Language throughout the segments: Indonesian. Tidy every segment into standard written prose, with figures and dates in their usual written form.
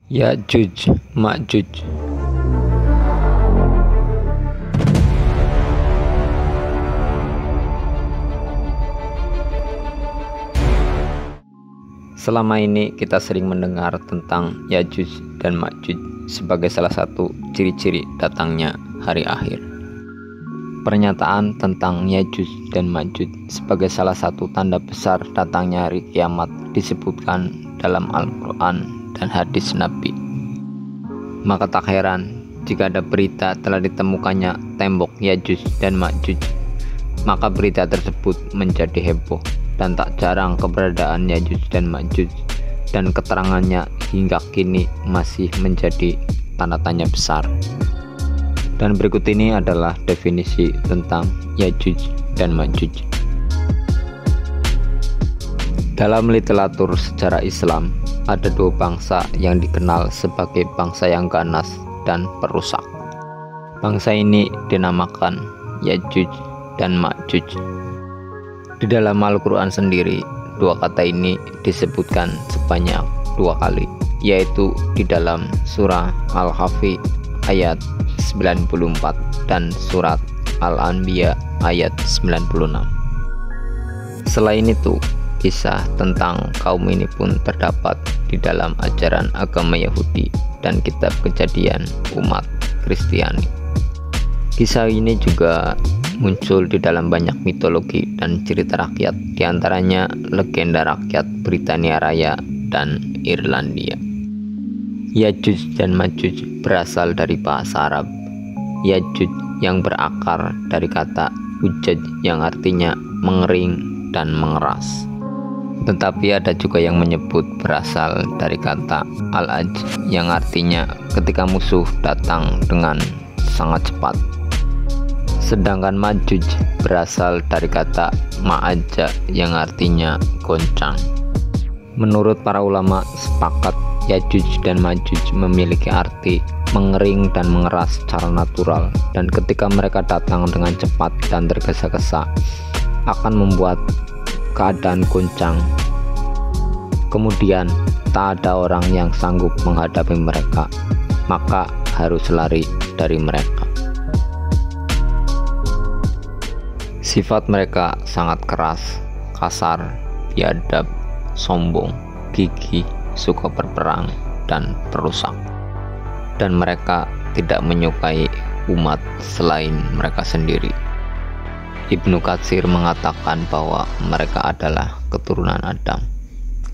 Ya'juj Ma'juj. Selama ini kita sering mendengar tentang Ya'juj dan Ma'juj sebagai salah satu ciri-ciri datangnya hari akhir. Pernyataan tentang Ya'juj dan Ma'juj sebagai salah satu tanda besar datangnya hari kiamat disebutkan dalam Al-Quran dan hadis Nabi. Maka tak heran jika ada berita telah ditemukannya tembok Ya'juj dan Ma'juj. Maka berita tersebut menjadi heboh, dan tak jarang keberadaan Ya'juj dan Ma'juj dan keterangannya hingga kini masih menjadi tanda tanya besar. Dan berikut ini adalah definisi tentang Ya'juj dan Ma'juj. Dalam literatur sejarah Islam, ada dua bangsa yang dikenal sebagai bangsa yang ganas dan perusak. Bangsa ini dinamakan Ya'juj dan Ma'juj. Di dalam Al-Quran sendiri, dua kata ini disebutkan sebanyak 2 kali, yaitu di dalam surah Al-Kahfi ayat 94 dan surat Al-Anbiya ayat 96. Selain itu, kisah tentang kaum ini pun terdapat di dalam ajaran agama Yahudi dan kitab Kejadian umat Kristiani. Kisah ini juga muncul di dalam banyak mitologi dan cerita rakyat, diantaranya legenda rakyat Britania Raya dan Irlandia. Ya'juj dan Ma'juj berasal dari bahasa Arab. Ya'juj yang berakar dari kata ujaj yang artinya mengering dan mengeras. Tetapi ada juga yang menyebut berasal dari kata al-aj yang artinya ketika musuh datang dengan sangat cepat. Sedangkan Ma'juj berasal dari kata ma'aja yang artinya goncang. Menurut para ulama sepakat, Ya'juj dan Ma'juj memiliki arti mengering dan mengeras secara natural, dan ketika mereka datang dengan cepat dan tergesa-gesa akan membuat keadaan goncang. Kemudian tak ada orang yang sanggup menghadapi mereka, maka harus lari dari mereka. Sifat mereka sangat keras, kasar, biadab, sombong, gigih, suka berperang, dan perusak. Dan mereka tidak menyukai umat selain mereka sendiri. Ibnu Katsir mengatakan bahwa mereka adalah keturunan Adam,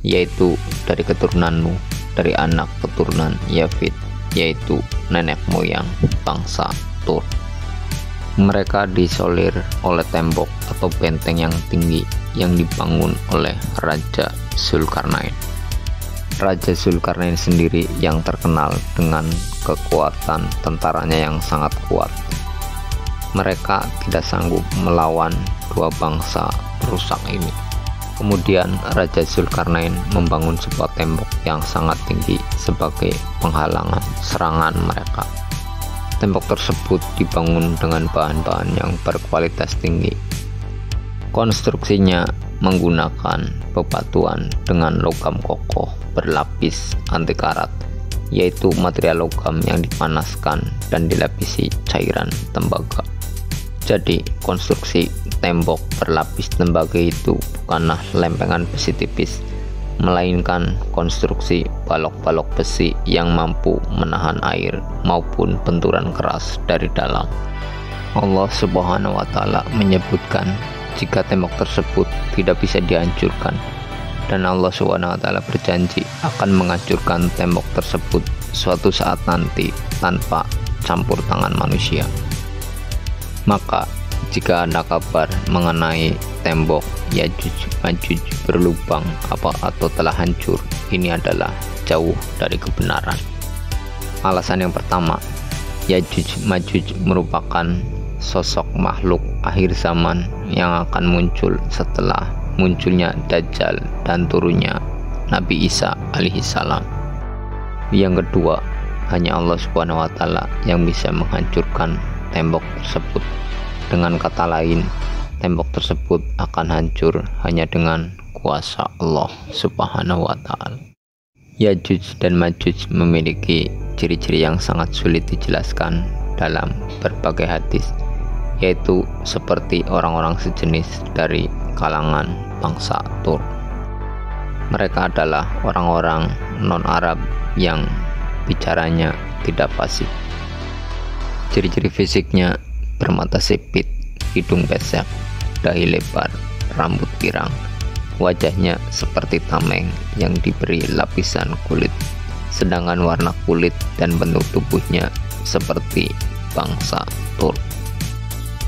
yaitu dari keturunan Nuh, dari anak keturunan Yafid, yaitu nenek moyang bangsa Tur. Mereka diisolir oleh tembok atau benteng yang tinggi yang dibangun oleh Raja Zulkarnain. Raja Zulkarnain sendiri yang terkenal dengan kekuatan tentaranya yang sangat kuat. Mereka tidak sanggup melawan dua bangsa perusak ini. Kemudian Raja Zulkarnain membangun sebuah tembok yang sangat tinggi sebagai penghalangan serangan mereka. Tembok tersebut dibangun dengan bahan-bahan yang berkualitas tinggi. Konstruksinya menggunakan bebatuan dengan logam kokoh berlapis anti karat, yaitu material logam yang dipanaskan dan dilapisi cairan tembaga. Jadi konstruksi tembok berlapis tembaga itu bukanlah lempengan besi tipis, melainkan konstruksi balok-balok besi yang mampu menahan air maupun benturan keras dari dalam. Allah Subhanahu wa Ta'ala menyebutkan jika tembok tersebut tidak bisa dihancurkan, dan Allah Subhanahu wa Ta'ala berjanji akan menghancurkan tembok tersebut suatu saat nanti tanpa campur tangan manusia. Maka jika ada kabar mengenai tembok Ya'juj Ma'juj berlubang atau telah hancur, ini adalah jauh dari kebenaran. Alasan yang pertama, Ya'juj Ma'juj merupakan sosok makhluk akhir zaman yang akan muncul setelah munculnya Dajjal dan turunnya Nabi Isa alaihissalam. Yang kedua, hanya Allah Subhanahu wa Ta'ala yang bisa menghancurkan tembok tersebut. Dengan kata lain, tembok tersebut akan hancur hanya dengan kuasa Allah Subhanahu wa Ta'ala. Yajuj dan Majuj memiliki ciri-ciri yang sangat sulit dijelaskan dalam berbagai hadis, yaitu seperti orang-orang sejenis dari kalangan bangsa Tur. Mereka adalah orang-orang non-Arab yang bicaranya tidak fasih. Ciri-ciri fisiknya bermata sipit, hidung besek, dahi lebar, rambut pirang. Wajahnya seperti tameng yang diberi lapisan kulit, sedangkan warna kulit dan bentuk tubuhnya seperti bangsa Tur.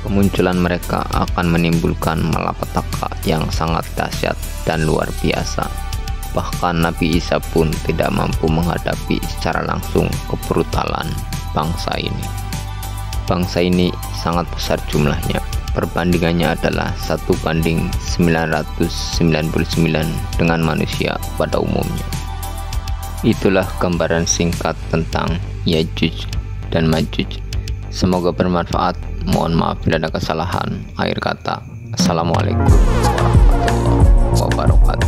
Kemunculan mereka akan menimbulkan malapetaka yang sangat dahsyat dan luar biasa. Bahkan Nabi Isa pun tidak mampu menghadapi secara langsung kebrutalan bangsa ini. Bangsa ini sangat besar jumlahnya. Perbandingannya adalah 1:999 dengan manusia pada umumnya. Itulah gambaran singkat tentang Yajuj dan Majuj. Semoga bermanfaat. Mohon maaf bila ada kesalahan. Akhir kata, Assalamualaikum warahmatullahi wabarakatuh.